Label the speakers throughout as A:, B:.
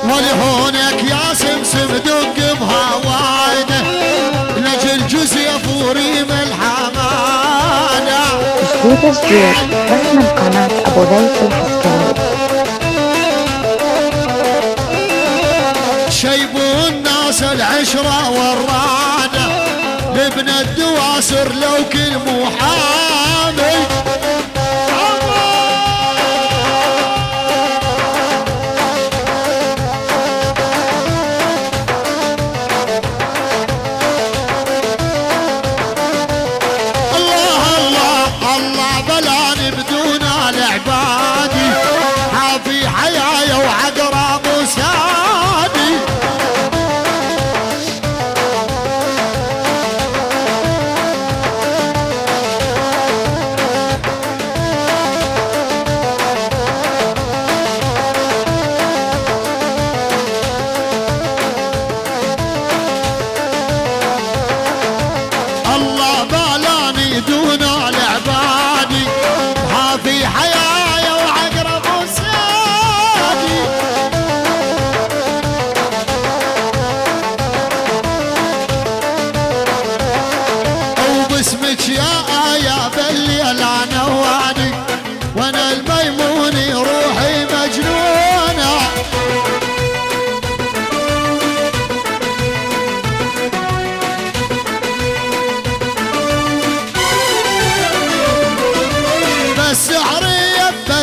A: ولهونك يا سمسم دق بهوايده لجل جزيف وريم الحمانة.
B: تسجيل تسجيل رسم قناة أبو ذيف الحسكري.
A: شيبوا الناس العشرة والرانة لابن الدواسر لو كل محامي.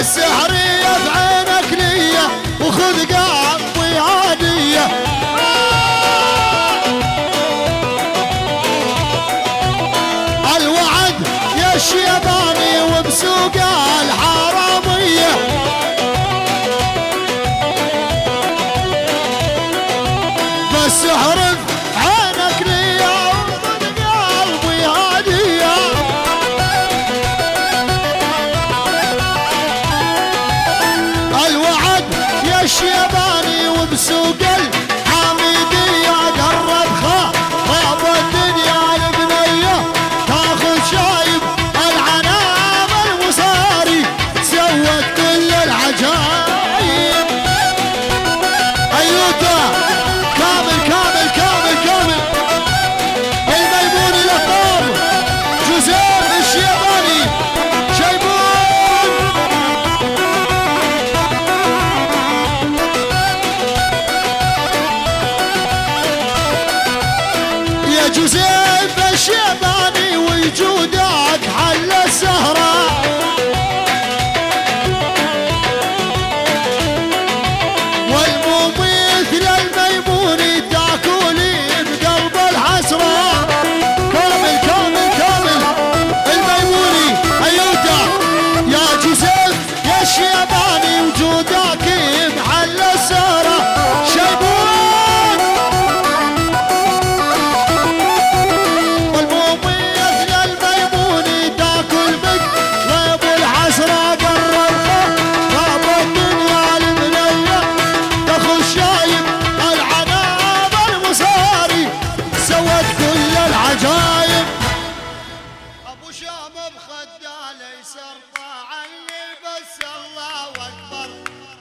A: السحرية بعينك ليا وخذ قلبي عادية. الوعد يا الشيباني وبسوق الحرامية. بالسحر بعينك ليا وخذ قلبي عادية. الشيباني وبسوق الحميدية قرب خراب الدنيا البنية تاخذ شايب العنام المصاري سوت كل العجايب. ايوتا كامل كامل كامل كامل الميمون الأطار جوزيف الشيباني شيبون. جوزيف الشيباني وجودك حل السهرة. والمو مثل الميموني تاكلي بقلب الحسرة. كامل كامل كامل الميموني ايوتا يا جوزيف يا الشيباني وجودك محل السهرة. شيبون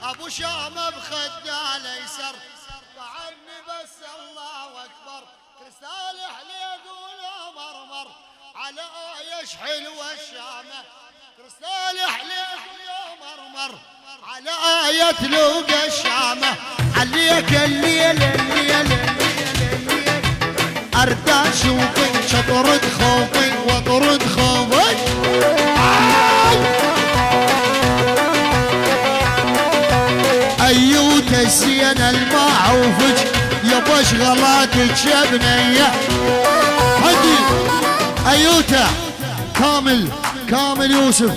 A: ابو شام بخده الايسر طعني بس الله اكبر. كريستال حليق ولا مرمر على ايش حلوه الشامه. كريستال حليق يا مرمر على ايه لوق الشامه. عليك الليل الليل ارد اشوفك شطرد خوفي واطرد خوفك. ايوتا الزين المعوفج يا شغلاتك شبنيه. هدي ايوتا كامل كامل يوسف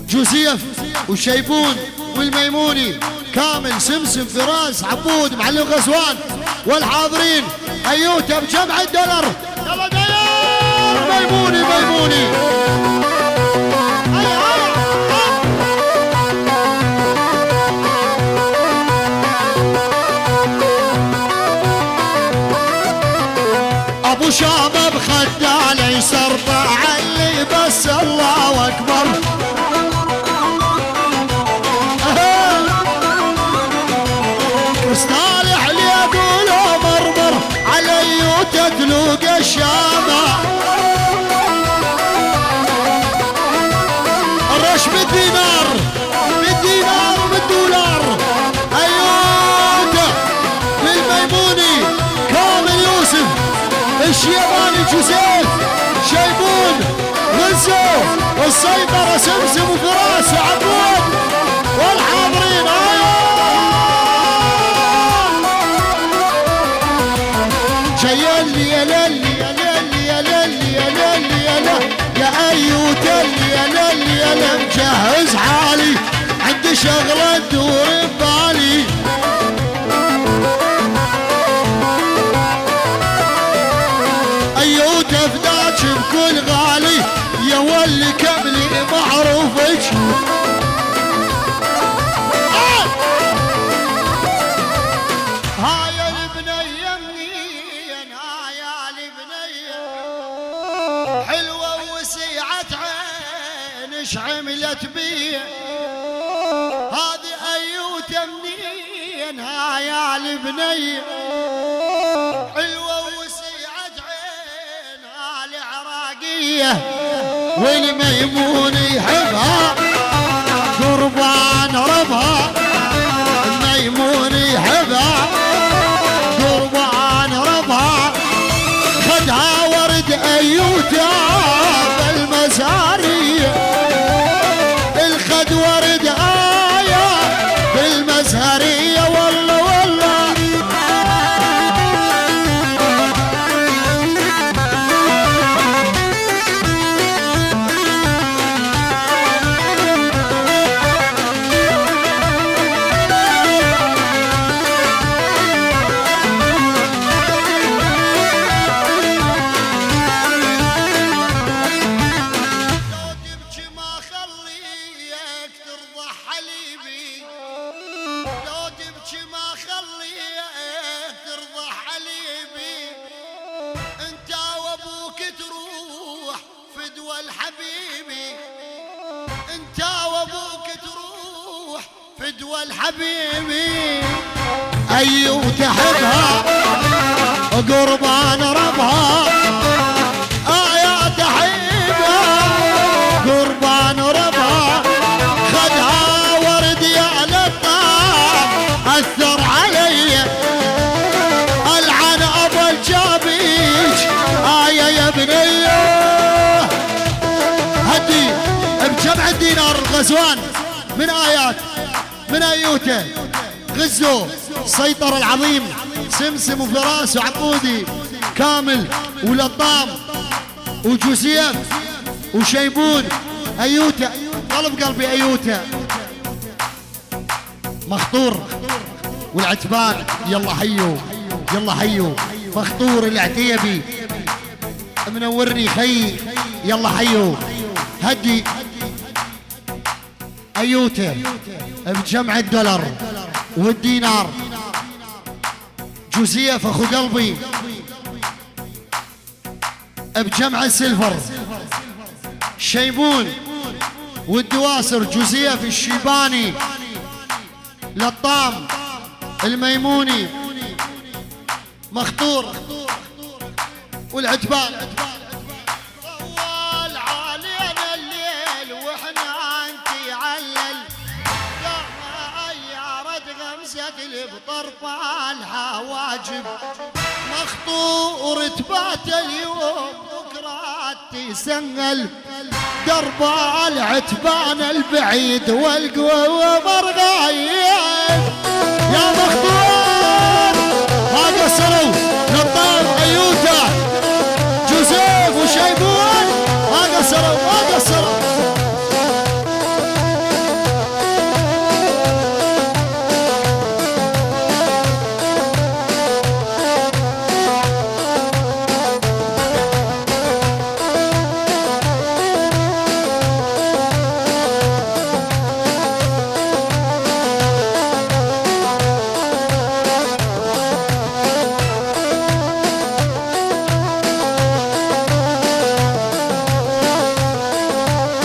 A: جوزيف وشيبون والميموني كامل سمسم فراس عبود معلم غزوان والحاضرين. ايوتا بجمع الدولار يلا ديار ميموني ميموني. ابو شام بخده علي سرطع علي بس الله اكبر. جوزيف شيبون غزو السيطرة سمسم وفراس وعبود والحاضرين جاي اللي يا للي يا للي يا للي يا للي يا ايوت اللي يا للي يا مجهز حالي عندي شغلة تدور ببالي ايوت افداك بكل غالي يا ولي كملي معروفك هاي البنية منين هاي البنية حلوة وسيعة عينش عملت بيه هذه ايوت منين هاي البنية حلوة وسيعة عين العراقية والميمون يحبها قربان ربها الميمون يحبها قربان ربها خدها ورد ايوتا بالمزارية الخد ورد آية بالمزهرية والله والله فدوى الحبيبي ايوه تحبها قربان ربها يا تحبها قربان ربها خدها ورد يا لطاف اثر علي العن ابو الجابيش يا بنيه هدي بجمع الدينار الغزوان من آيات من أيوته غزو السيطرة العظيم سمسم وفراس وعبودي كامل ولطام وجوزيف وشيبون أيوته قلب قلبي أيوته مخطور والعتبان يلا حيو يلا حيو مخطور العتيبي منورني خي يلا حيو هدي ايوته بجمع الدولار والدينار جوزيف اخو قلبي بجمع السلفر شيبون والدواسر جوزيف الشيباني لطام الميموني مخطور والعتبان بطرف الحواجب مخطور تبات اليوم بكرة تسنل درب العتبان البعيد والقوة مرغايب يا مخطور